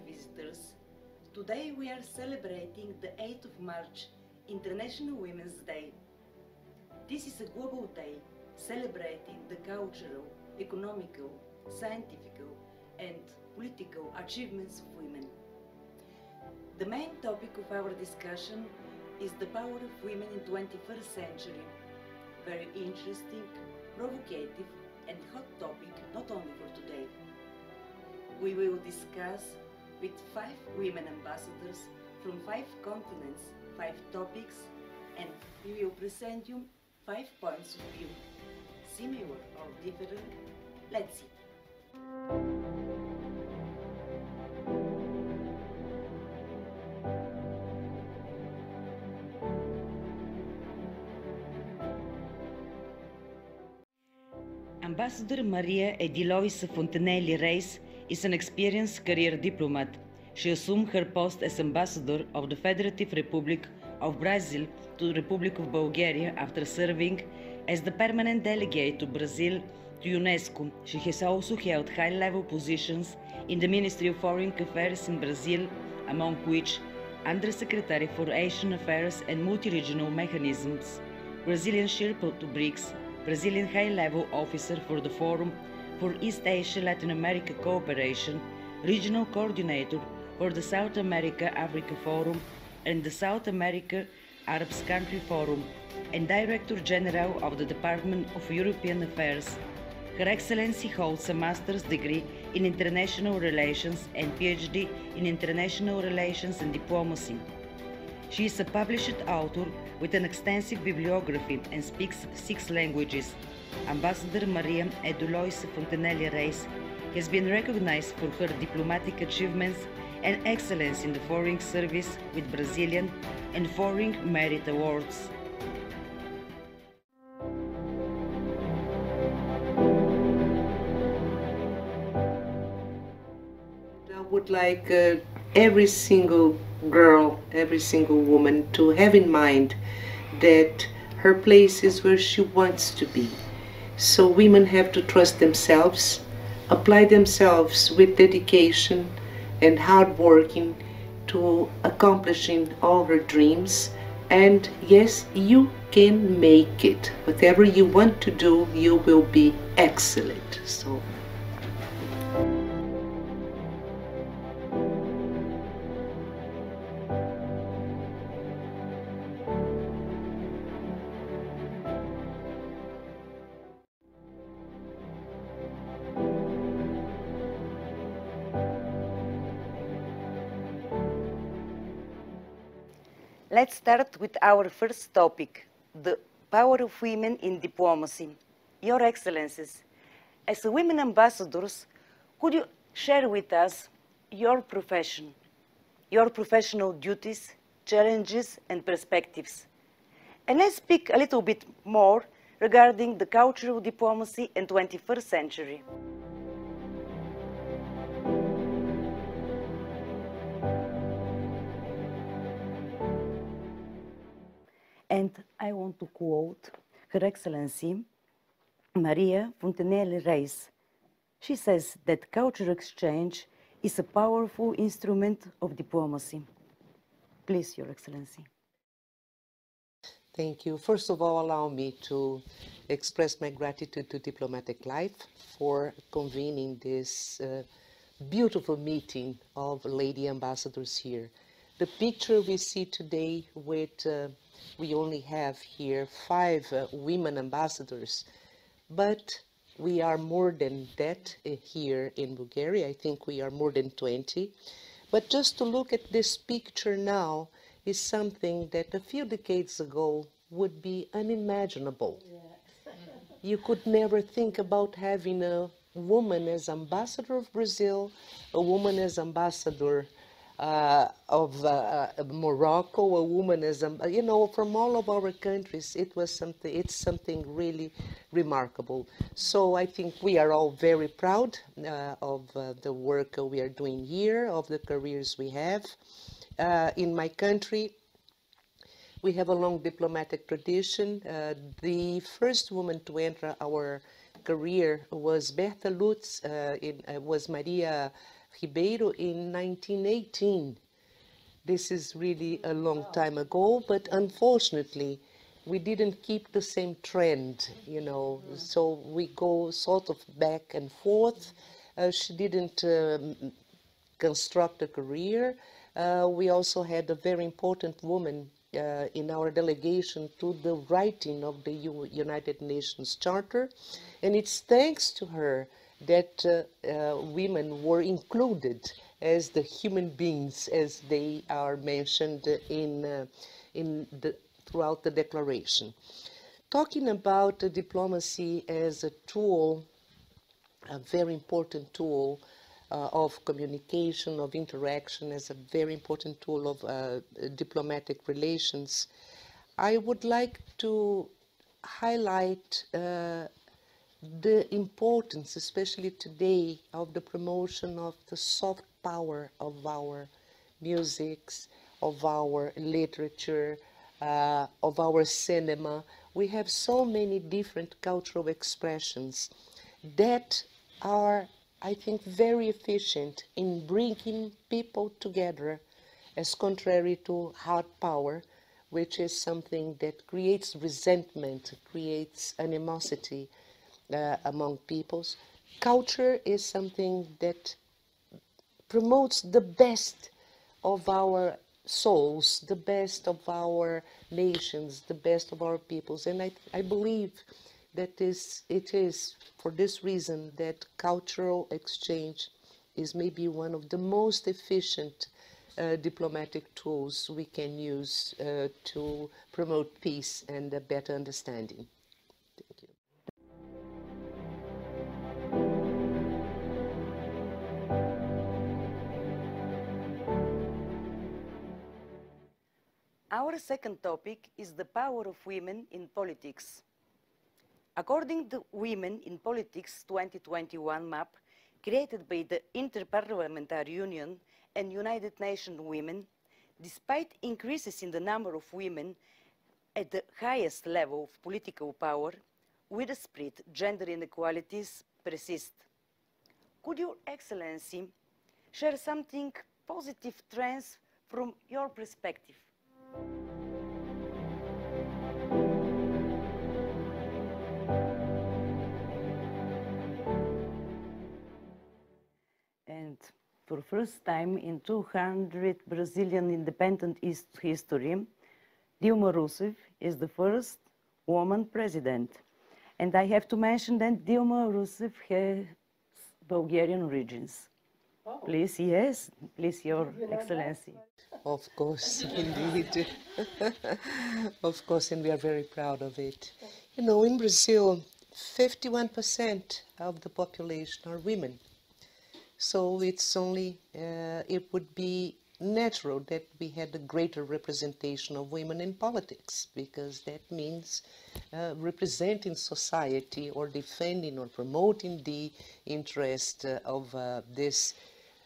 visitors. Today we are celebrating the 8th of March, International Women's Day. This is a global day celebrating the cultural, economical, scientific and political achievements of women. The main topic of our discussion is the power of women in 21st century. Very interesting, provocative and hot topic not only for today. We will discuss with 5 women ambassadors from 5 continents, 5 topics, and we will present you 5 points of view, similar or different. Let's see. Ambassador Maria Edileuza Fontenele Reis is an experienced career diplomat. She assumed her post as ambassador of the Federative Republic of Brazil to the Republic of Bulgaria after serving as the permanent delegate to Brazil to UNESCO. She has also held high-level positions in the Ministry of Foreign Affairs in Brazil, among which Undersecretary for Asian Affairs and Multi-Regional Mechanisms, Brazilian Sherpa to BRICS, Brazilian High-Level Officer for the Forum for East Asia-Latin America Cooperation, Regional Coordinator for the South America-Africa Forum and the South America-Arab Country Forum, and Director General of the Department of European Affairs. Her Excellency holds a master's degree in International Relations and PhD in International Relations and Diplomacy. She is a published author with an extensive bibliography and speaks 6 languages. Ambassador Mariam Edileuza Fontenele Reis has been recognized for her diplomatic achievements and excellence in the foreign service with Brazilian and Foreign Merit Awards. I would like every single girl, every single woman to have in mind that her place is where she wants to be. So women have to trust themselves, apply themselves with dedication and hard working to accomplishing all her dreams. And yes, you can make it. Whatever you want to do, you will be excellent. So. Let's start with our first topic, the power of women in diplomacy. Your Excellencies, as women ambassadors, could you share with us your profession, your professional duties, challenges and perspectives? And let's speak a little bit more regarding the cultural diplomacy in 21st century. And I want to quote Her Excellency Maria Fontenele Reis. She says that cultural exchange is a powerful instrument of diplomacy. Please, Your Excellency. Thank you. First of all, allow me to express my gratitude to Diplomatic Life for convening this beautiful meeting of lady ambassadors here. The picture we see today with, we only have here 5 women ambassadors, but we are more than that here in Bulgaria. I think we are more than 20. But just to look at this picture now is something that a few decades ago would be unimaginable. Yeah. You could never think about having a woman as ambassador of Brazil, a woman as ambassador of Morocco, a woman as, you know, from all of our countries. It's something really remarkable. So I think we are all very proud of the work we are doing here, of the careers we have. In my country, we have a long diplomatic tradition. The first woman to enter our career was Berta Lutz, was Maria Ribeiro in 1918. This is really a long time ago, but unfortunately, we didn't keep the same trend, you know, so we go sort of back and forth. She didn't construct a career. We also had a very important woman in our delegation to the writing of the United Nations Charter, and it's thanks to her that women were included as the human beings as they are mentioned throughout the declaration. Talking about diplomacy as a tool, a very important tool of communication, of interaction, as a very important tool of diplomatic relations, I would like to highlight the importance, especially today, of the promotion of the soft power of our musics, of our literature, of our cinema. We have so many different cultural expressions that are, I think, very efficient in bringing people together, as contrary to hard power, which is something that creates resentment, creates animosity among peoples. Culture is something that promotes the best of our souls, the best of our nations, the best of our peoples. And I believe that it is for this reason that cultural exchange is maybe one of the most efficient diplomatic tools we can use to promote peace and a better understanding. Thank you. Our second topic is the power of women in politics. According to Women in Politics 2021 map, created by the Interparliamentary Union and United Nations Women, despite increases in the number of women at the highest level of political power, widespread gender inequalities persist. Could Your Excellency share something positive trends from your perspective? And for the first time in 200 Brazilian independent history, Dilma Rousseff is the first woman president. And I have to mention that Dilma Rousseff has Bulgarian origins. Oh. Please, yes, please, Your Excellency. Of course, indeed. Of course, and we are very proud of it. You know, in Brazil, 51% of the population are women. So it's only, it would be natural that we had a greater representation of women in politics, because that means representing society or defending or promoting the interest of this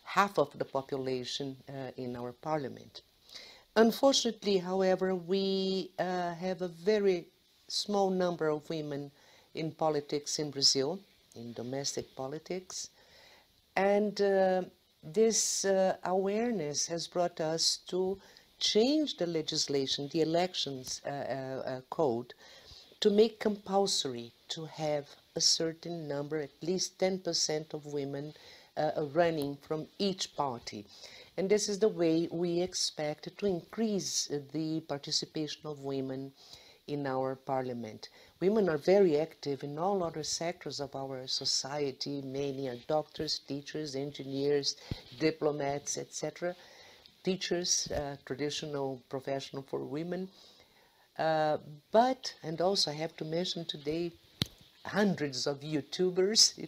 half of the population in our parliament. Unfortunately, however, we have a very small number of women in politics in Brazil, in domestic politics. And this awareness has brought us to change the legislation, the elections code, to make compulsory to have a certain number, at least 10% of women running from each party. And this is the way we expect to increase the participation of women in our parliament. Women are very active in all other sectors of our society. Many are doctors, teachers, engineers, diplomats, etc. Teachers, traditional profession for women. And also I have to mention today, hundreds of YouTubers.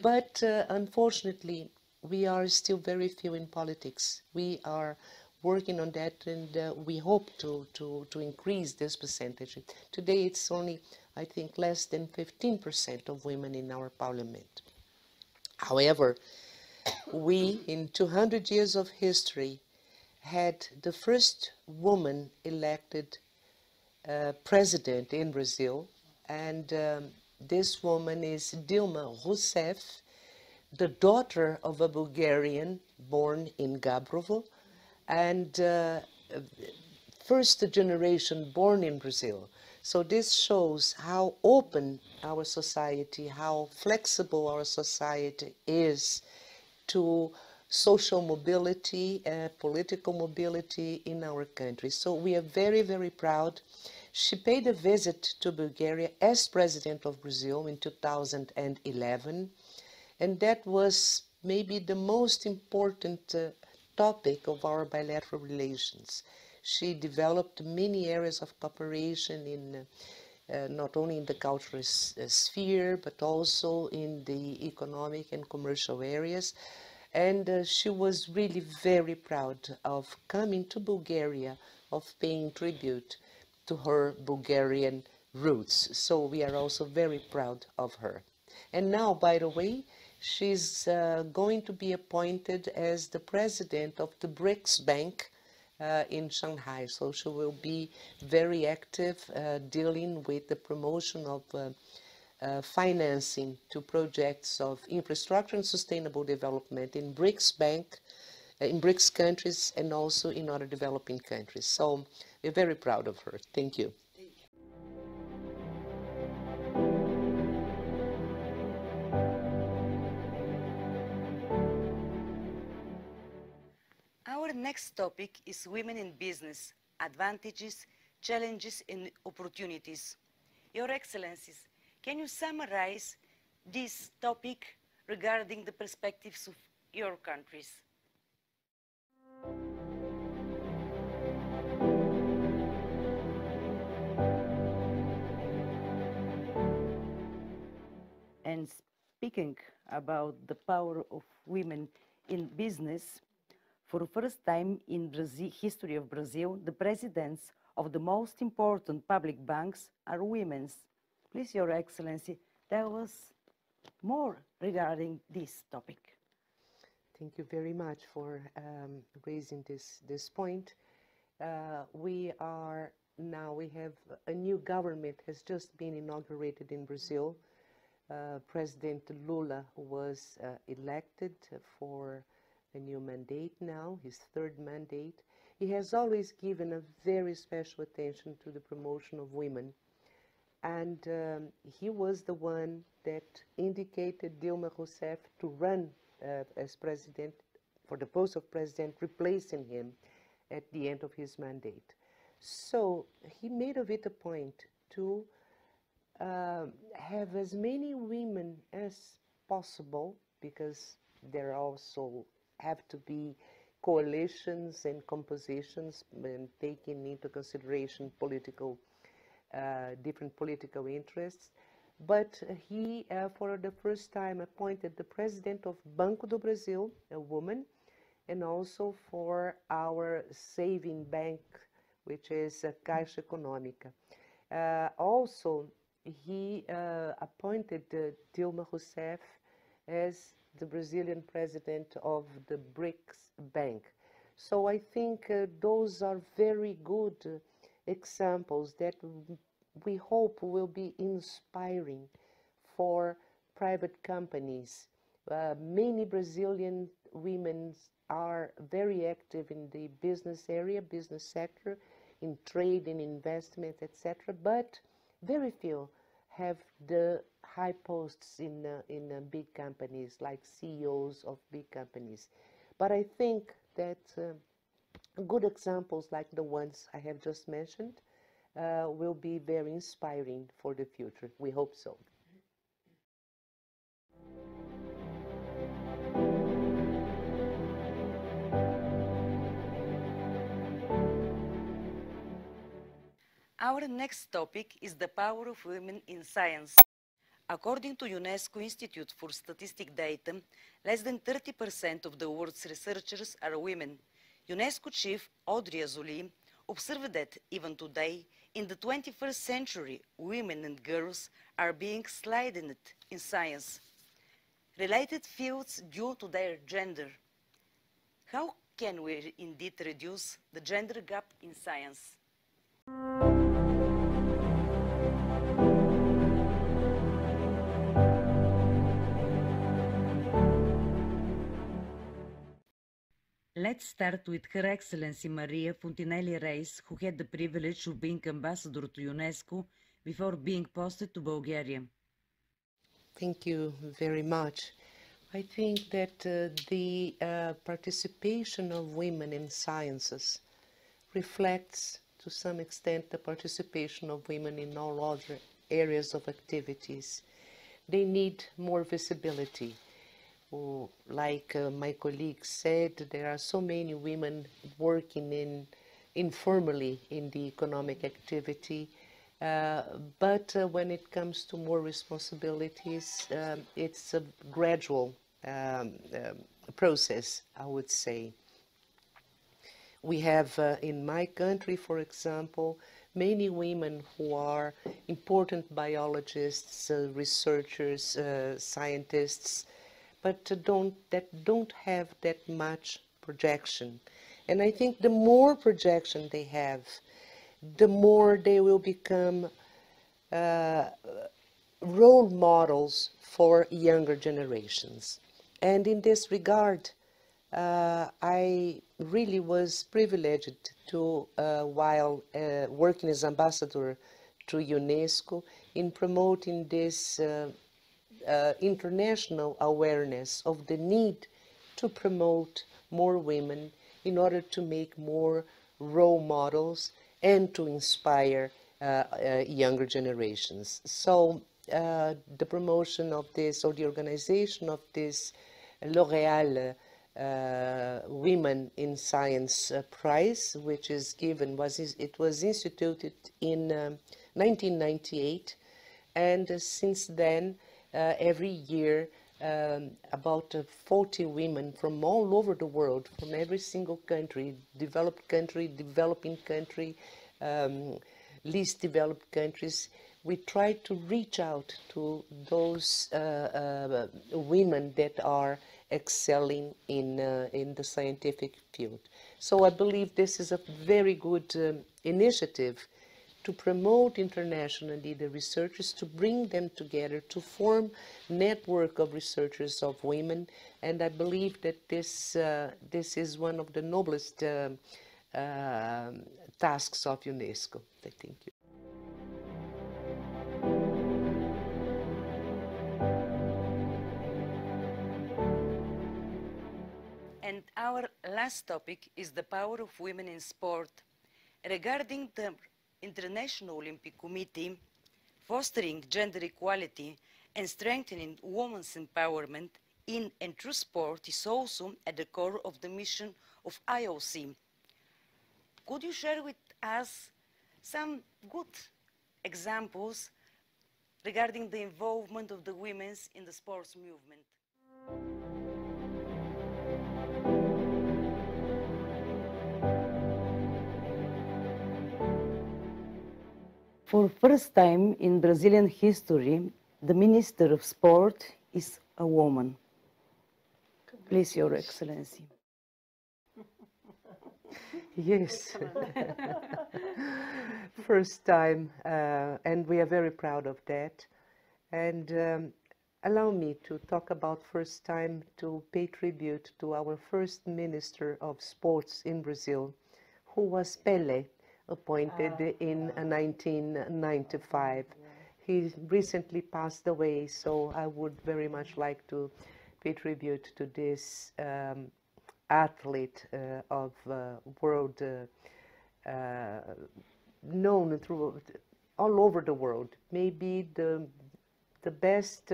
But unfortunately, we are still very few in politics. We are working on that, and we hope to increase this percentage. Today it's only, I think, less than 15% of women in our parliament. However, we, in 200 years of history, had the first woman elected president in Brazil, and this woman is Dilma Rousseff, the daughter of a Bulgarian born in Gabrovo, and first generation born in Brazil. So this shows how open our society, how flexible our society is to social mobility, political mobility in our country. So we are very, very proud. She paid a visit to Bulgaria as President of Brazil in 2011, and that was maybe the most important topic of our bilateral relations. She developed many areas of cooperation in not only in the cultural sphere, but also in the economic and commercial areas. And she was really very proud of coming to Bulgaria, of paying tribute to her Bulgarian roots. So we are also very proud of her. And now, by the way, she's going to be appointed as the president of the BRICS Bank in Shanghai. So she will be very active dealing with the promotion of financing to projects of infrastructure and sustainable development in BRICS Bank, in BRICS countries, and also in other developing countries. So we're very proud of her. Thank you. Our next topic is women in business, advantages, challenges and opportunities. Your Excellencies, can you summarize this topic regarding the perspectives of your countries? And speaking about the power of women in business, for the first time in Brazil, history of Brazil, the presidents of the most important public banks are women. Please, Your Excellency, tell us more regarding this topic. Thank you very much for raising this point. We have a new government has just been inaugurated in Brazil. President Lula was elected for a new mandate now, his third mandate. He has always given a very special attention to the promotion of women. And he was the one that indicated Dilma Rousseff to run as president, for the post of president, replacing him at the end of his mandate. So he made of it a point to have as many women as possible, because there also have to be coalitions and compositions and taking into consideration different political interests. But he, for the first time, appointed the president of Banco do Brasil, a woman, and also for our saving bank, which is Caixa Econômica. Also, he appointed Dilma Rousseff as the Brazilian president of the BRICS Bank. So I think those are very good examples that we hope will be inspiring for private companies. Many Brazilian women are very active in the business area, business sector, in trade and investment, etc., but very few have the high posts in big companies, like CEOs of big companies. But I think that good examples like the ones I have just mentioned will be very inspiring for the future. We hope so. Our next topic is the power of women in science. According to UNESCO Institute for Statistic Data, less than 30% of the world's researchers are women. UNESCO chief Audrey Azoulay observed that even today, in the 21st century, women and girls are being sidelined in science, related fields due to their gender. How can we indeed reduce the gender gap in science? Let's start with Her Excellency Maria Fontenele Reis, who had the privilege of being ambassador to UNESCO before being posted to Bulgaria. Thank you very much. I think that the participation of women in sciences reflects to some extent the participation of women in all other areas of activities. They need more visibility. Like my colleague said, there are so many women working informally in the economic activity, but when it comes to more responsibilities, it's a gradual process, I would say. We have in my country, for example, many women who are important biologists, researchers, scientists, but that don't have that much projection. And I think the more projection they have, the more they will become role models for younger generations. And in this regard, I really was privileged to, while working as ambassador to UNESCO, in promoting this international awareness of the need to promote more women in order to make more role models and to inspire younger generations. So the promotion of this, or the organization of this L'Oréal Women in Science Prize, which is given, it was instituted in 1998, and since then, every year, about 40 women from all over the world, from every single country, developed country, developing country, least developed countries, we try to reach out to those women that are excelling in the scientific field. So I believe this is a very good initiative to promote internationally the researchers, to bring them together, to form network of researchers of women, and I believe that this is one of the noblest tasks of UNESCO. Thank you. And our last topic is the power of women in sport. Regarding the International Olympic Committee, fostering gender equality and strengthening women's empowerment in and through sport is also at the core of the mission of IOC. Could you share with us some good examples regarding the involvement of the women in the sports movement? For the first time in Brazilian history, the Minister of Sport is a woman. Please, Your Excellency. Yes, first time, and we are very proud of that. And allow me to talk about first time to pay tribute to our first Minister of Sports in Brazil, who was Pelé, appointed in 1995. He recently passed away, so I would very much like to pay tribute to this athlete of world, known through all over the world, maybe the best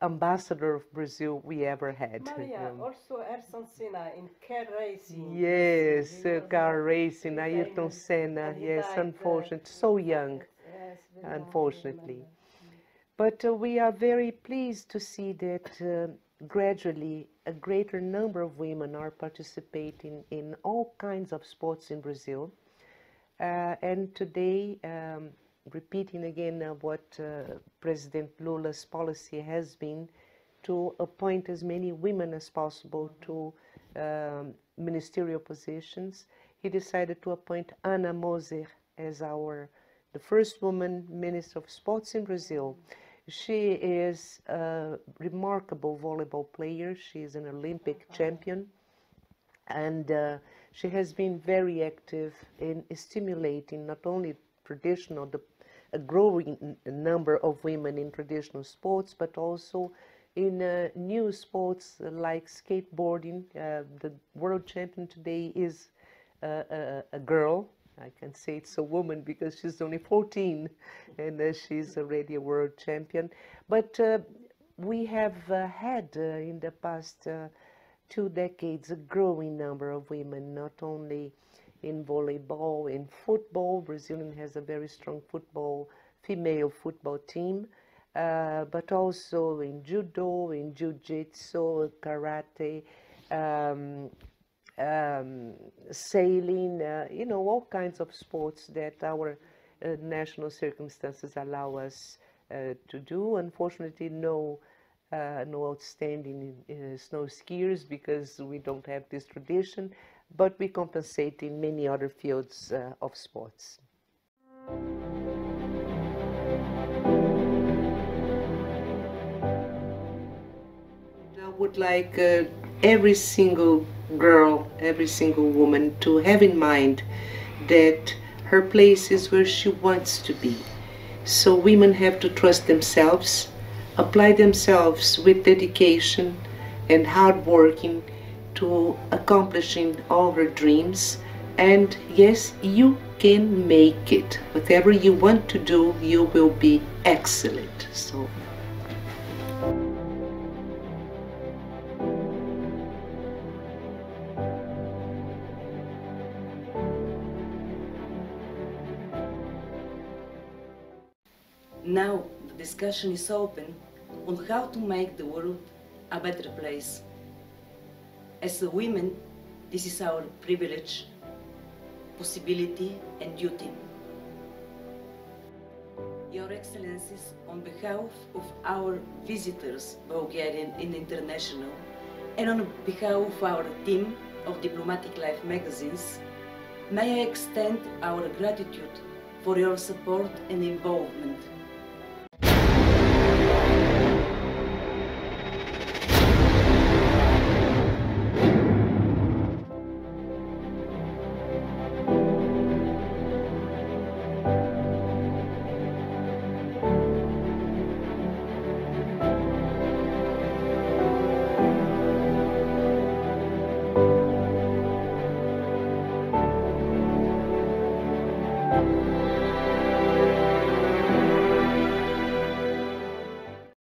ambassador of Brazil we ever had. Maria, also Ayrton Senna in car racing. Yes, car racing, Ayrton Senna, yes, unfortunately, so young, Yes, unfortunately. But we are very pleased to see that gradually a greater number of women are participating in all kinds of sports in Brazil. And today, repeating again what President Lula's policy has been to appoint as many women as possible to ministerial positions, he decided to appoint Ana Moser as the first woman Minister of Sports in Brazil. She is a remarkable volleyball player. She is an Olympic champion. And she has been very active in stimulating not only a growing number of women in traditional sports, but also in new sports like skateboarding. The world champion today is a girl. I can say it's a woman because she's only 14 and she's already a world champion. But we have had in the past 2 decades a growing number of women, not only in volleyball, in football. Brazilian has a very strong female football team, but also in judo, in jiu-jitsu, karate, sailing, you know, all kinds of sports that our national circumstances allow us to do. Unfortunately, no outstanding snow skiers because we don't have this tradition, but we compensate in many other fields of sports. I would like every single girl, every single woman to have in mind that her place is where she wants to be. So women have to trust themselves, apply themselves with dedication and hard working to accomplishing all her dreams. And yes, you can make it. Whatever you want to do, you will be excellent. So. Now the discussion is open on how to make the world a better place. As a women, this is our privilege, possibility and duty. Your Excellencies, on behalf of our visitors, Bulgarian and international, and on behalf of our team of Diplomatic Life magazines, may I extend our gratitude for your support and involvement.